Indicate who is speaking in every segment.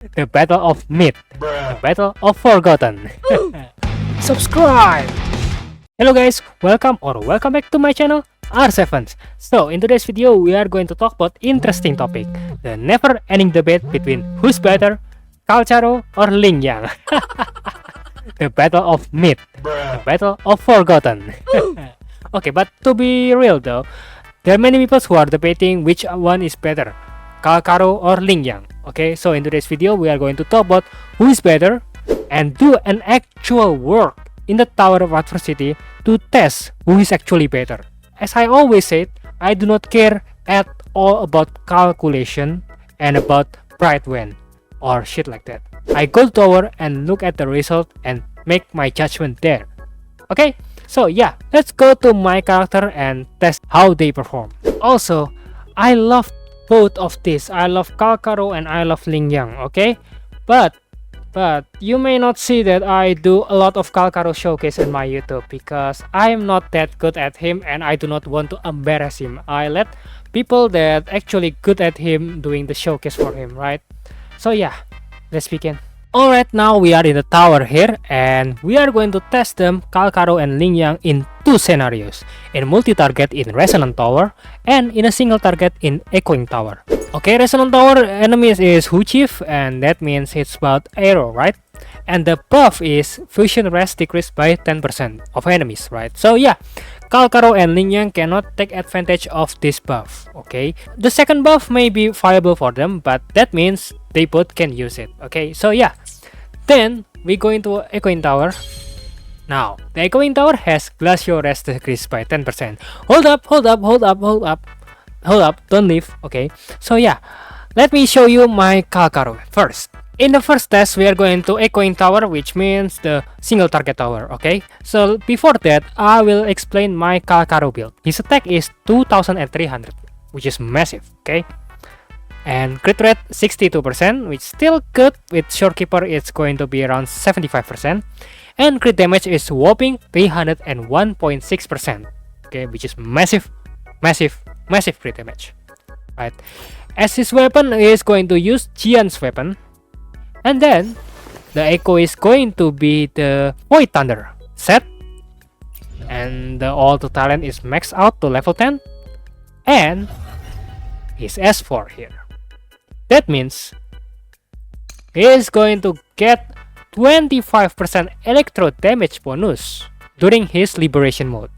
Speaker 1: The battle of myth, the battle of forgotten. Subscribe! Hello guys, welcome back to my channel, R7. So in today's video, we are going to talk about interesting topic, the never-ending debate between who's better, Calcharo or Lingyang. The battle of myth, the battle of forgotten. Okay, but to be real though, there are many people who are debating which one is better, Calcharo or Lingyang. Okay, so in today's video, we are going to talk about who is better and do an actual work in the Tower of Adversity to test who is actually better. As I always said, I do not care at all about calculation and about pride win or shit like that. I go to tower and look at the result and make my judgment there. Okay, so yeah, let's go to my character and test how they perform. Also, I love both of these. I love Calcharo and I love Lingyang, okay? But you may not see that I do a lot of Calcharo showcase in my YouTube because I'm not that good at him and I do not want to embarrass him. I let people that actually good at him doing the showcase for him, right? So yeah, let's begin. Alright, now we are in the tower here and we are going to test them, Calcharo and Lingyang, in two scenarios, in multi-target in Resonant Tower and in a single target in Echoing Tower. Okay, Resonant Tower enemies is Hu Chief and that means it's about arrow, right? And the buff is fusion rest decreased by 10% of enemies, right? So yeah, Calcharo and Lingyang cannot take advantage of this buff, okay? The second buff may be viable for them, but that means they both can use it, okay? So yeah, then we go into Echoing Tower. Now, the Echoing Tower has glacial rest decreased by 10%. Hold up, don't leave, okay? So yeah, let me show you my Calcharo first. In the first test, we are going to Echoing Tower, which means the single target tower, okay? So before that, I will explain my Calcharo build. His attack is 2300, which is massive, okay? And crit rate 62%, which still good. With shorekeeper, it's going to be around 75%. And crit damage is whopping 301.6%, okay? Which is massive crit damage, right? As his weapon is going to use Jian's weapon. And then, the Echo is going to be the Void Thunder set. And the auto talent is maxed out to level 10. And his S4 here. That means, he is going to get 25% electro damage bonus during his liberation mode,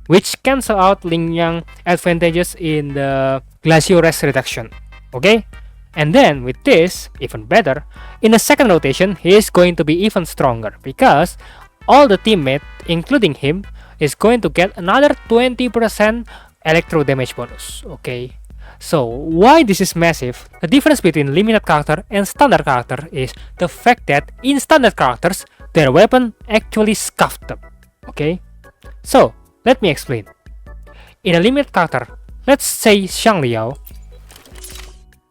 Speaker 1: which cancel out Lingyang advantages in the glacial rest reduction, okay? And then with this, even better, in the second rotation, he is going to be even stronger because all the teammates, including him, is going to get another 20% electro damage bonus, okay? So why this is massive? The difference between limited character and standard character is the fact that in standard characters, their weapon actually scuffed them, okay? So let me explain. In a limited character, let's say Xiangliao,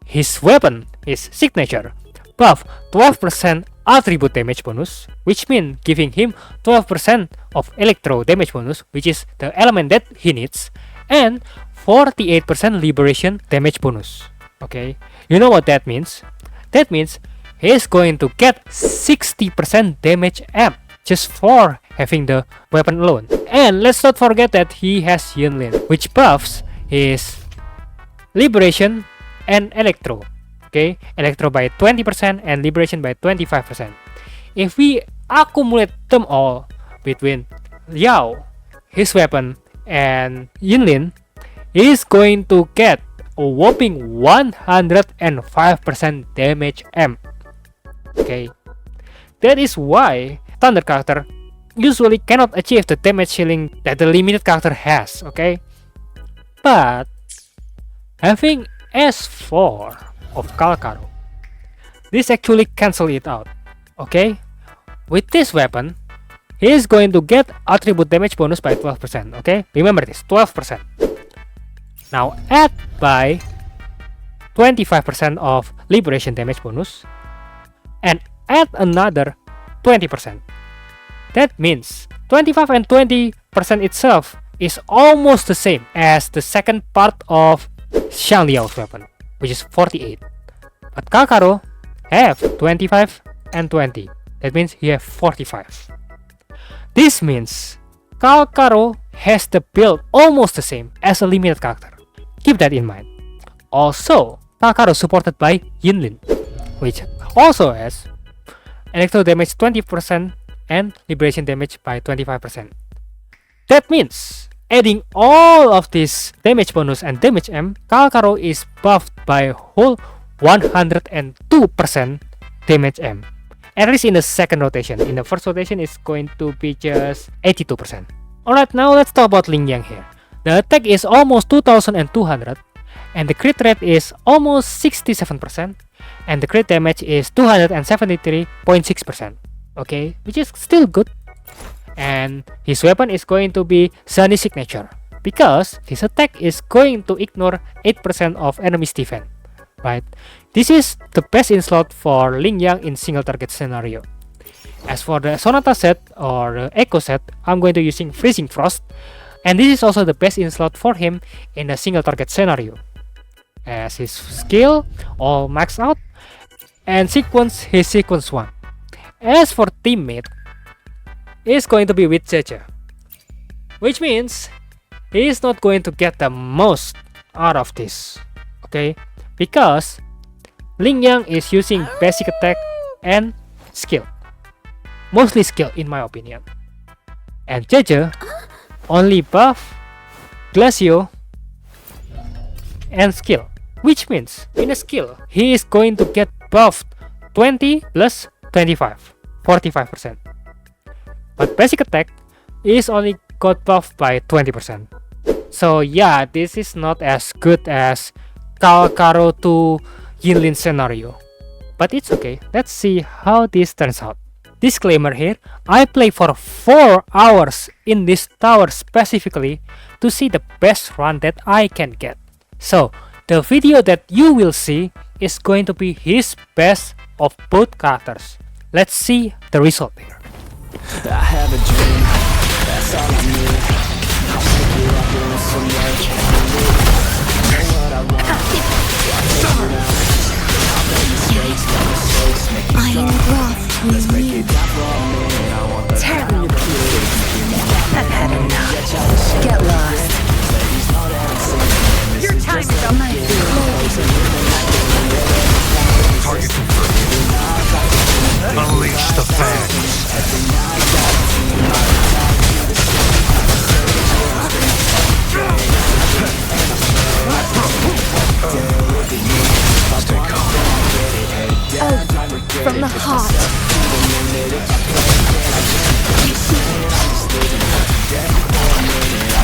Speaker 1: his weapon is signature, buff 12% attribute damage bonus, which means giving him 12% of electro damage bonus, which is the element that he needs, and 48% liberation damage bonus. Okay, you know what that means? That means he's going to get 60% damage amp just for having the weapon alone. And let's not forget that he has Yinlin, which buffs his liberation and electro, okay? Electro by 20% and liberation by 25%. If we accumulate them all between Liao, his weapon, and Yinlin, he is going to get a whopping 105% damage amp, okay? That is why standard character usually cannot achieve the damage ceiling that the limited character has, okay? But having S4 of Calcharo, this actually cancel it out, okay? With this weapon, he is going to get attribute damage bonus by 12%, okay? Remember this, 12%. Now add by 25% of liberation damage bonus and add another 20%. That means 25 and 20% itself is almost the same as the second part of Xiangliao's weapon, which is 48. But Calcharo have 25 and 20. That means he have 45. This means Calcharo has the build almost the same as a limited character. Keep that in mind. Also, Calcharo supported by Yinlin, which also has electro damage 20% and liberation damage by 25%. That means, adding all of this damage bonus and damage M, Calcharo is buffed by a whole 102% damage M. At least in the second rotation. In the first rotation, it's going to be just 82%. Alright, now let's talk about Lingyang here. The attack is almost 2200, and the crit rate is almost 67%, and the crit damage is 273.6%. Okay, which is still good. And his weapon is going to be Sunny Signature, because his attack is going to ignore 8% of enemy's defense. Right? This is the best in slot for Lingyang in single target scenario. As for the Sonata set or the Echo set, I'm going to using Freezing Frost, and this is also the best in slot for him in a single target scenario, as his skill all maxed out and his sequence 1. As for teammate, is going to be with Jeje, which means he is not going to get the most out of this. Okay, because Lingyang is using basic attack and skill, mostly skill in my opinion, and Jeje only buff Glacio and skill, which means in a skill he is going to get buffed 20 plus 25, 45%. But basic attack is only got buffed by 20%. So yeah, this is not as good as Calcharo to Yinlin scenario. But it's okay, let's see how this turns out. Disclaimer here, I play for 4 hours in this tower specifically to see the best run that I can get. So the video that you will see is going to be his best of both characters. Let's see the result here.
Speaker 2: I have a dream, that's all I need. I'll pick you up doing some work. Know what I want. I'll play mistakes, no mistakes, make me strong. Let's break it down for a minute. I want the
Speaker 3: Terrible kids. I've had enough. Get lost. Your time is up. My
Speaker 4: Target confirmed. Unleash the fangs. Stay calm.
Speaker 3: Oh, from the heart.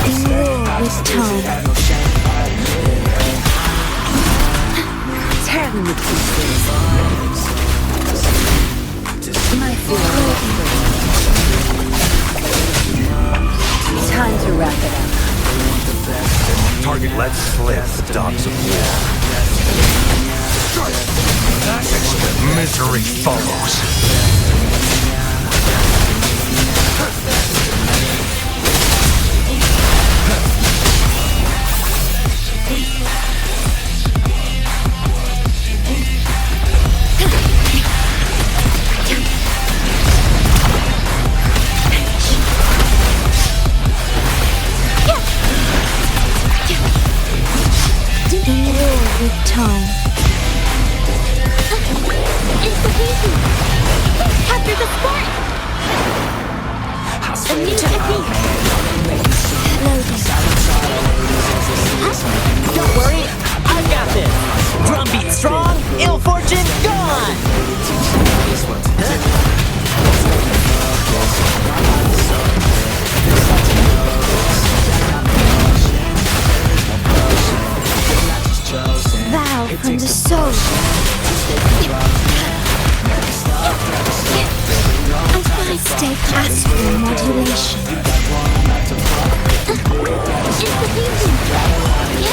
Speaker 3: In war with time. Tear them to pieces. My feelings. Time to wrap it up.
Speaker 4: Target let slip the dogs of war. Misery follows.
Speaker 3: In war with time. It's the easy. After the sport. A new technique. Loading.
Speaker 5: Don't worry, I've got this. Drumbeat strong, ill fortune gone.
Speaker 3: Vow from the soul. I find stay classical modulation.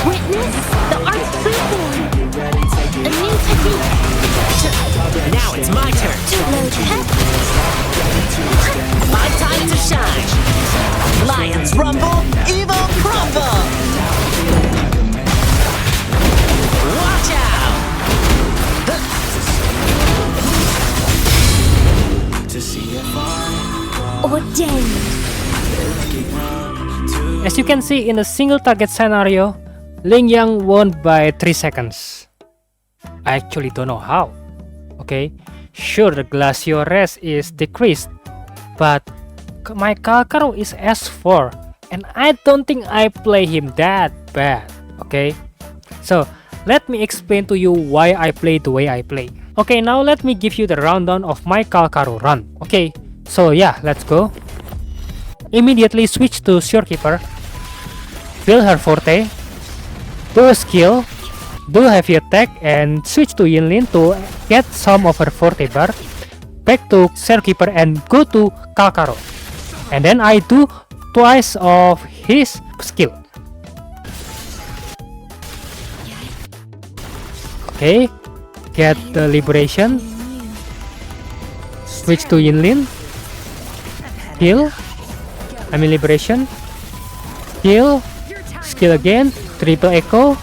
Speaker 3: Witness the art freeform. A new technique.
Speaker 5: Now it's my turn.
Speaker 3: To load head.
Speaker 5: My time to shine. Lions rumble, evil crumble. Watch out!
Speaker 3: ordained.
Speaker 1: As you can see in a single target scenario, Lingyang won by 3 seconds. I actually don't know how. Okay, sure the glacier res is decreased, but my Calcharo is S4 and I don't think I play him that bad. Okay, so let me explain to you why I play the way I play. Okay, now let me give you the rundown of my Calcharo run. Okay, so yeah, let's go. Immediately switch to shorekeeper, fill her forte, do a skill, do heavy attack, and switch to yinlin to get some of her forte bar, back to shorekeeper and go to Calcharo, and then I do twice of his skill. Okay, get the liberation, switch to yinlin, heal, liberation, heal, skill again, triple echo,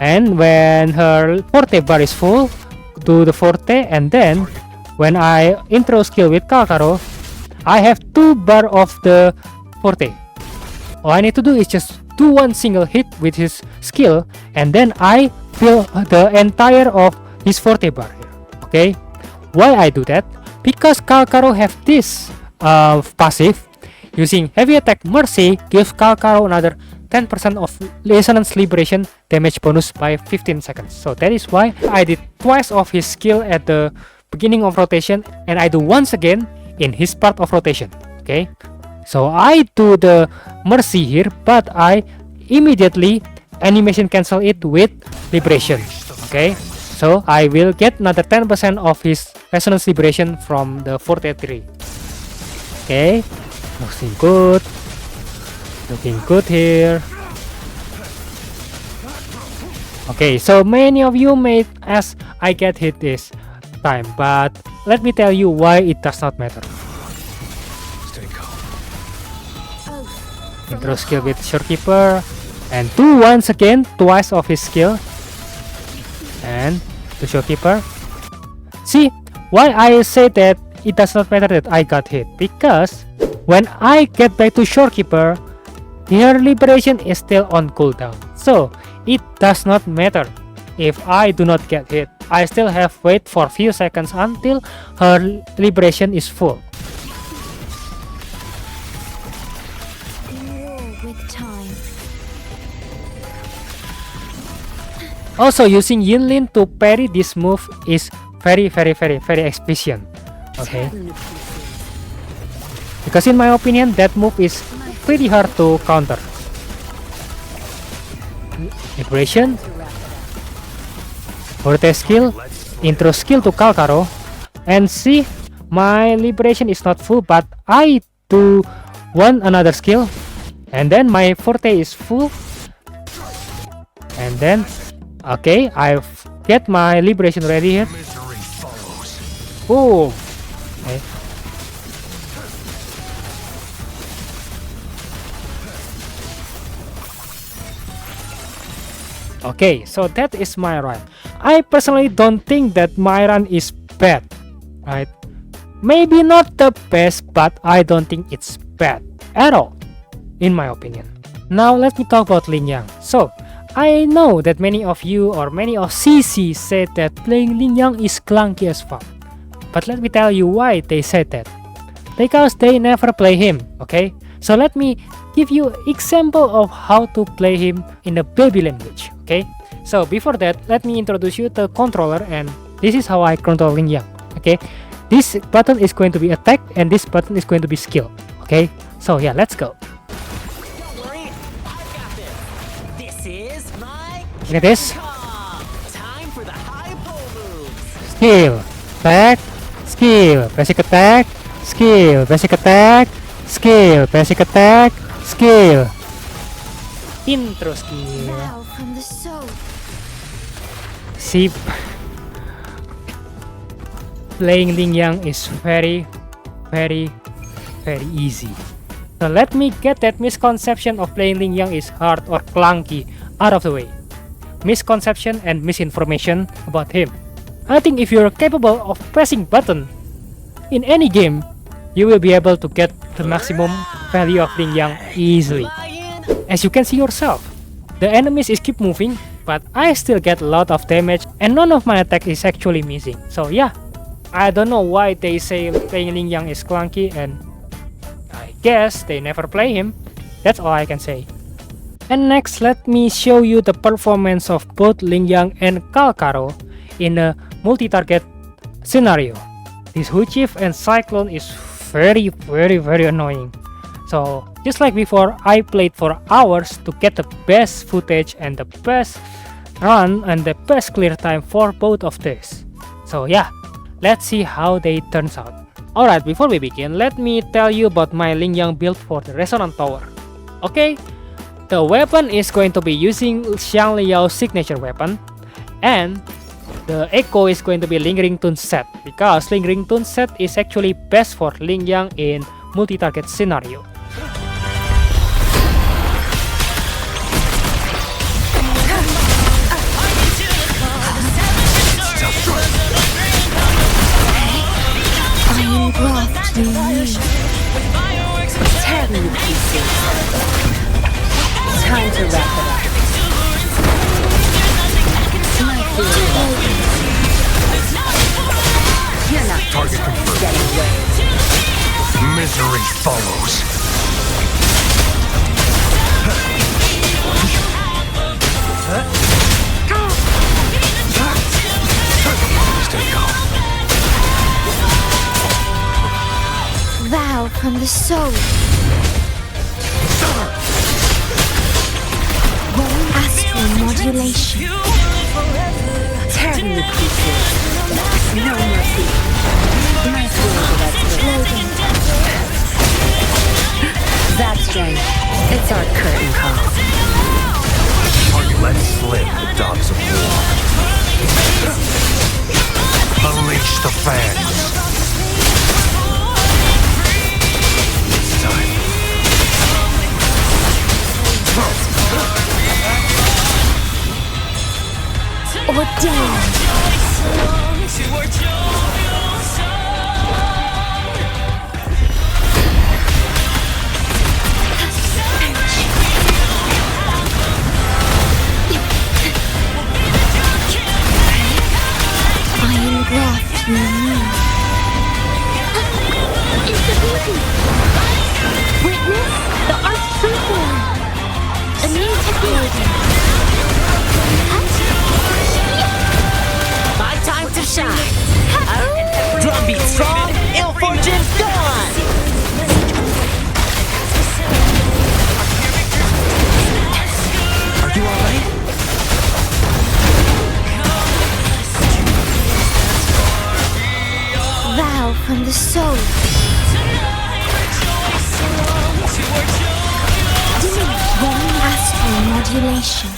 Speaker 1: and when her forte bar is full, do the forte, and then when I intro skill with Calcharo, I have 2 bar of the forte. All I need to do is just do one single hit with his skill, and then I fill the entire of his forte bar here. Okay, why I do that? Because Calcharo have this passive. Using heavy attack mercy gives Calcharo another 10% of resonance liberation damage bonus by 15 seconds. So that is why I did twice of his skill at the beginning of rotation, and I do once again in his part of rotation. Okay, so I do the mercy here, but I immediately animation cancel it with liberation. Okay, so I will get another 10% of his resonance liberation from the forte 3. Okay, looking good. Looking good here. Okay, so many of you may ask I get hit this time, but let me tell you why it does not matter.
Speaker 4: Stay calm.
Speaker 1: Intro skill with shorekeeper, and do once again twice of his skill, and the shorekeeper. See why I say that it does not matter that I got hit, because when I get back to shorekeeper, her liberation is still on cooldown, so it does not matter if I do not get hit. I still have wait for few seconds until her liberation is full.
Speaker 3: War with time.
Speaker 1: Also, using yinlin to parry this move is very efficient. Okay, because in my opinion that move is pretty hard to counter. Liberation, forte skill, intro skill to Calcharo, and see my liberation is not full, but I do another skill, and then my forte is full, and then okay, I get my liberation ready here.
Speaker 4: Misery follows.
Speaker 1: Boom. Okay. Okay, so that is my run. I personally don't think that my run is bad, right? Maybe not the best, but I don't think it's bad at all, in my opinion. Now let me talk about Lingyang. So, I know that many of you or many of CC said that playing Lingyang is clunky as fuck. But let me tell you why they said that. Because they never play him, okay? So let me give you example of how to play him in the baby language, okay? So before that, let me introduce you the controller, and this is how I control Lingyang, okay? This button is going to be attack and this button is going to be skill, okay? So yeah, let's go.
Speaker 5: Don't worry, I've got this. This is my
Speaker 1: Look at this.
Speaker 5: time for the high pole moves.
Speaker 1: Skill, attack, skill, basic attack, skill, basic attack, skill, basic attack, skill. Intro skill.
Speaker 3: Now from the soul.
Speaker 1: See, playing Lingyang is very easy. So let me get that misconception of playing Lingyang is hard or clunky out of the way. Misconception and misinformation about him. I think if you're capable of pressing button in any game, you will be able to get the maximum value of Lingyang easily. As you can see yourself, the enemies is keep moving, but I still get a lot of damage and none of my attack is actually missing. So yeah, I don't know why they say playing Lingyang is clunky, and I guess they never play him. That's all I can say. And next, let me show you the performance of both Lingyang and Calcharo in a multi-target scenario. This Hu Chief and Cyclone is very annoying. So just like before, I played for hours to get the best footage and the best run and the best clear time for both of these. So yeah, let's see how they turns out. Alright, before we begin, let me tell you about my Lingyang build for the Resonant Tower. Okay, the weapon is going to be using Xiang Liao's signature weapon, and the echo is going to be Lingering Tune set, because Lingering Tune set is actually best for Lingyang in multi-target scenario.
Speaker 3: Iron graft you need. Tear me to pieces. Time to wrap it up. My field. You're not
Speaker 4: Target confirmed.
Speaker 3: getting away.
Speaker 4: Misery follows. Stay calm.
Speaker 3: Vow from the soul. Astral modulation. Tear me to pieces. No mercy. My field of explosion. That's strange. It's our curtain call.
Speaker 4: Target let slip the dogs of war. Unleash the fans. It's time.
Speaker 3: Ordained. Iron graft you need. It's a beauty. Witness the art's true form. A new technology.
Speaker 5: My time to shine. Drumbeat strong, ill fortune gone. Are you alright?
Speaker 3: Vow from the soul. Astral modulation.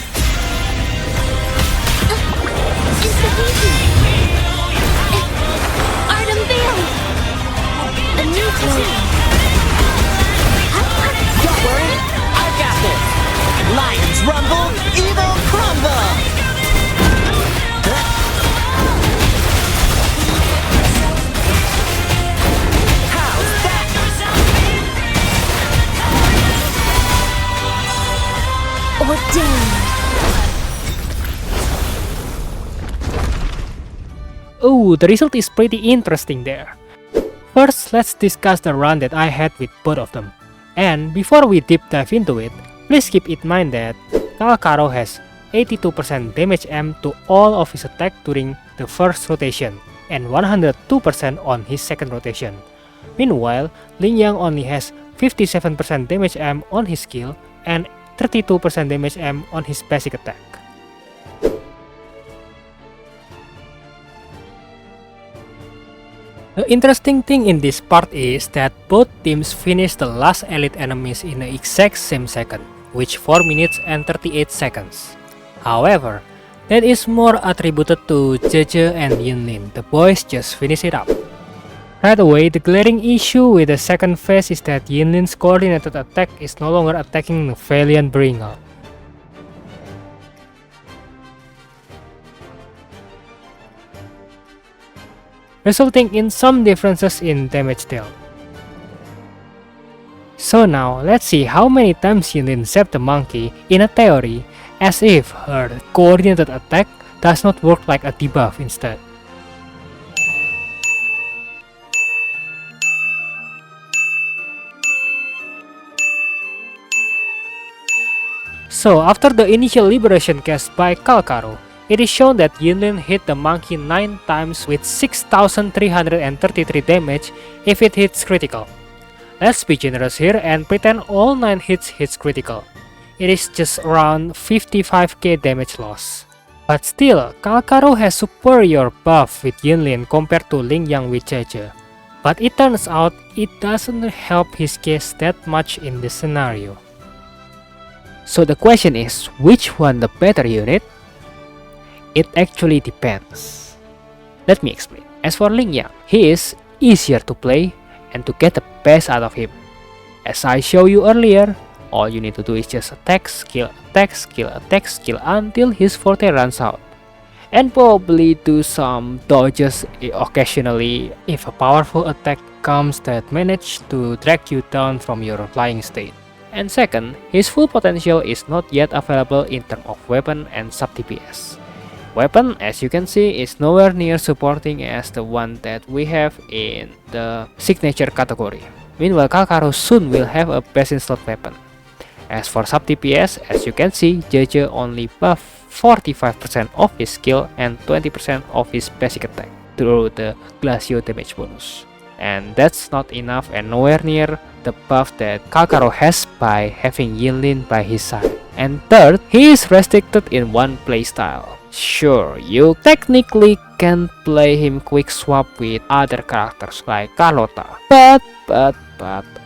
Speaker 3: It's a beauty. Art unveiled. A new clothing.
Speaker 5: Don't worry, I've got this. Lions rumble, evil crumble. How's that?
Speaker 3: Ordained.
Speaker 1: Oh, the result is pretty interesting there. First, let's discuss the run that I had with both of them. And before we deep dive into it, please keep in mind that Calcharo has 82% damage M to all of his attack during the first rotation, and 102% on his second rotation. Meanwhile, Lingyang only has 57% damage M on his skill, and 32% damage M on his basic attack. The interesting thing in this part is that both teams finished the last elite enemies in the exact same second, which 4 minutes and 38 seconds. However, that is more attributed to Jeje and Yinlin. The boys just finished it up. Right away, the glaring issue with the second phase is that Yinlin's coordinated attack is no longer attacking the Valiant Bringer. Resulting in some differences in damage dealt. So now, let's see how many times Yinlin zapped the monkey in a theory, as if her coordinated attack does not work like a debuff instead. So after the initial liberation cast by Calcharo, it is shown that Yinlin hit the monkey 9 times with 6,333 damage if it hits critical. Let's be generous here and pretend all 9 hits critical. It is just around 55k damage loss. But still, Calcharo has superior buff with Yinlin compared to Lingyang with Jeje. But it turns out it doesn't help his case that much in this scenario. So the question is, which one the better unit? It actually depends. Let me explain. As for Lingyang, he is easier to play and to get the best out of him. As I showed you earlier, all you need to do is just attack, skill, attack, skill, attack, skill until his forte runs out. And probably do some dodges occasionally if a powerful attack comes that manage to drag you down from your flying state. And second, his full potential is not yet available in terms of weapon and sub DPS. Weapon, as you can see, is nowhere near supporting as the one that we have in the signature category. Meanwhile, Calcharo soon will have a best in slot weapon. As for sub DPS, as you can see, Jeje only buff 45% of his skill and 20% of his basic attack through the Glacio damage bonus. And that's not enough and nowhere near the buff that Calcharo has by having Yinlin by his side. And third, he is restricted in one playstyle. Sure, you technically can play him quick swap with other characters like Carlota, but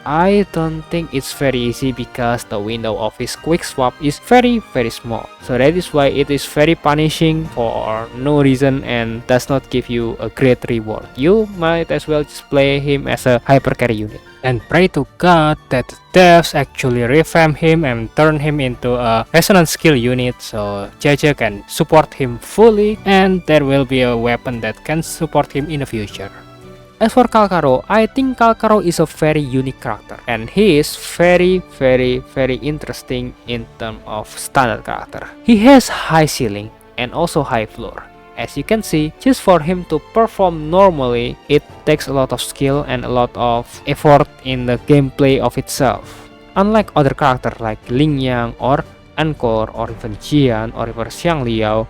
Speaker 1: I don't think it's very easy because the window of his quick swap is very small. So that is why it is very punishing for no reason and does not give you a great reward. You might as well just play him as a hypercarry unit. And pray to God that the devs actually revamp him and turn him into a resonance skill unit so Jeje can support him fully and there will be a weapon that can support him in the future. As for Calcharo, I think Calcharo is a very unique character and he is very interesting in terms of standard character. He has high ceiling and also high floor. As you can see, just for him to perform normally, it takes a lot of skill and a lot of effort in the gameplay of itself. Unlike other characters like Lingyang or Encore or even Jian or even Xiang Liao,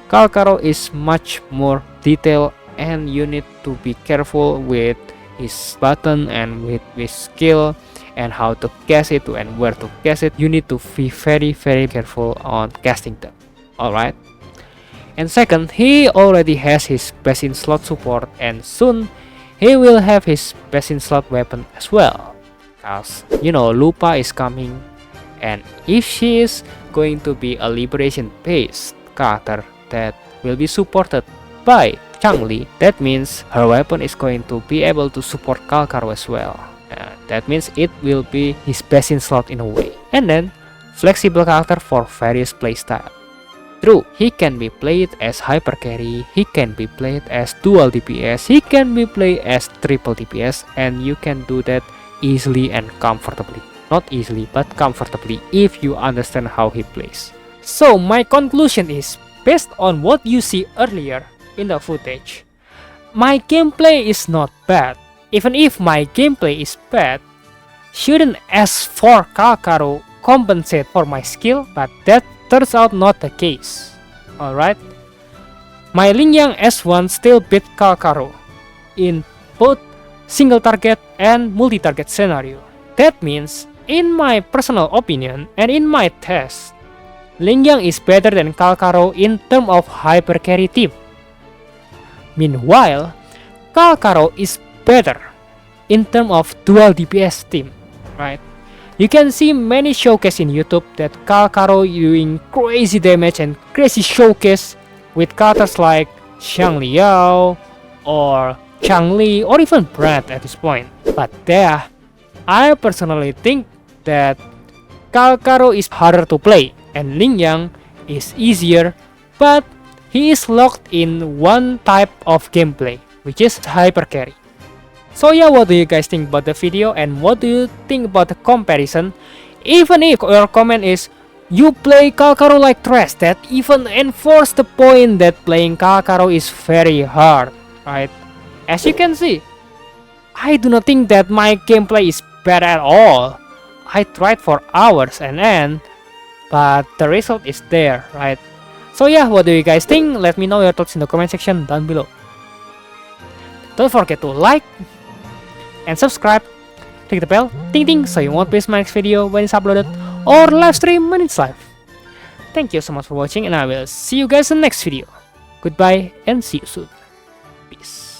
Speaker 1: Calcharo is much more detailed and you need to be careful with his button and with his skill and how to cast it and where to cast it. You need to be very careful on casting them. Alright. And second, he already has his best in slot support and soon he will have his best in slot weapon as well. Because you know Lupa is coming and if she is going to be a liberation based character that will be supported by Changli, that means her weapon is going to be able to support Calcharo as well. That means it will be his best in slot in a way. And then, flexible character for various playstyle. True, he can be played as hypercarry, he can be played as dual DPS, he can be played as triple DPS, and you can do that easily and comfortably. Not easily, but comfortably if you understand how he plays. So my conclusion is, based on what you see earlier in the footage, my gameplay is not bad. Even if my gameplay is bad, shouldn't S4 Calcharo compensate for my skill, but that turns out not the case. Alright, my Lingyang S1 still beat Calcharo in both single target and multi-target scenario. That means, in my personal opinion and in my test, Lingyang is better than Calcharo in terms of hypercarry team. Meanwhile, Calcharo is better in terms of dual DPS team, right? You can see many showcase in YouTube that Calcharo doing crazy damage and crazy showcase with characters like Xiang Liao or Changli or even Brad at this point. But there, I personally think that Calcharo is harder to play and Lingyang is easier, but he is locked in one type of gameplay, which is hypercarry. So yeah, what do you guys think about the video, and what do you think about the comparison? Even if your comment is you play Calcharo like trash, that even enforce the point that playing Calcharo is very hard, right? As you can see, I do not think that my gameplay is bad at all. I tried for hours and end, but the result is there, right? So yeah, what do you guys think? Let me know your thoughts in the comment section down below. Don't forget to like and subscribe, click the bell, ting ting, so you won't miss my next video when it's uploaded or live stream when it's live. Thank you so much for watching, and I will see you guys in the next video. Goodbye and see you soon. Peace.